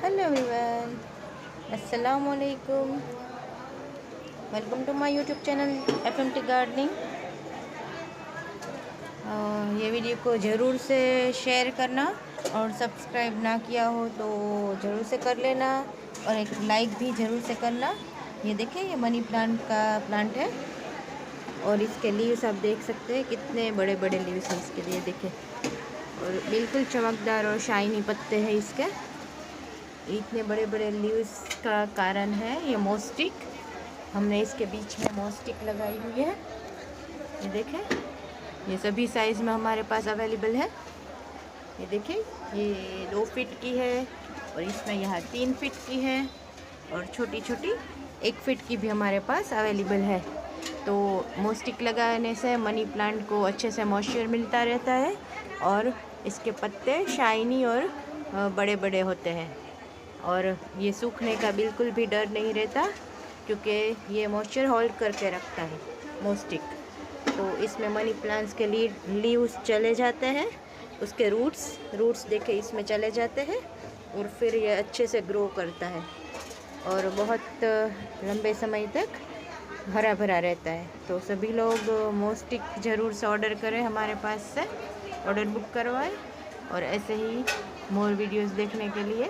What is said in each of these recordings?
Hello everyone, अस्सलाम वालेकुम। Welcome to my YouTube channel FMT gardening. ये वीडियो को ज़रूर से शेयर करना और सब्सक्राइब ना किया हो तो ज़रूर से कर लेना और एक लाइक भी ज़रूर से करना। ये देखें, ये मनी प्लांट का प्लांट है और इसके लीव्स आप देख सकते हैं कितने बड़े बड़े लीव्स हैं इसके लिए। देखें, और बिल्कुल चमकदार और शाइनी पत्ते हैं इसके। इतने बड़े बड़े लीव्स का कारण है ये मोस्टिक। हमने इसके बीच में मोस्टिक लगाई हुई है। ये देखें, ये सभी साइज़ में हमारे पास अवेलेबल है। ये देखें, ये 2 फीट की है और इसमें यहाँ 3 फीट की है और छोटी छोटी 1 फीट की भी हमारे पास अवेलेबल है। तो मोस्टिक लगाने से मनी प्लांट को अच्छे से मॉइस्चर मिलता रहता है और इसके पत्ते शाइनी और बड़े बड़े होते हैं और ये सूखने का बिल्कुल भी डर नहीं रहता क्योंकि ये मॉइस्चर होल्ड करके रखता है मोस्टिक। तो इसमें मनी प्लांट्स के लीव्स चले जाते हैं, उसके रूट्स देखे इसमें चले जाते हैं और फिर ये अच्छे से ग्रो करता है और बहुत लंबे समय तक हरा भरा रहता है। तो सभी लोग मोस्टिक ज़रूर से ऑर्डर करें, हमारे पास से ऑर्डर बुक करवाएं और ऐसे ही मोर वीडियोस देखने के लिए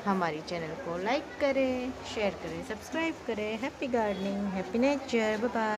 हमारी चैनल को लाइक करें, शेयर करें, सब्सक्राइब करें। Happy gardening, happy nature, bye bye.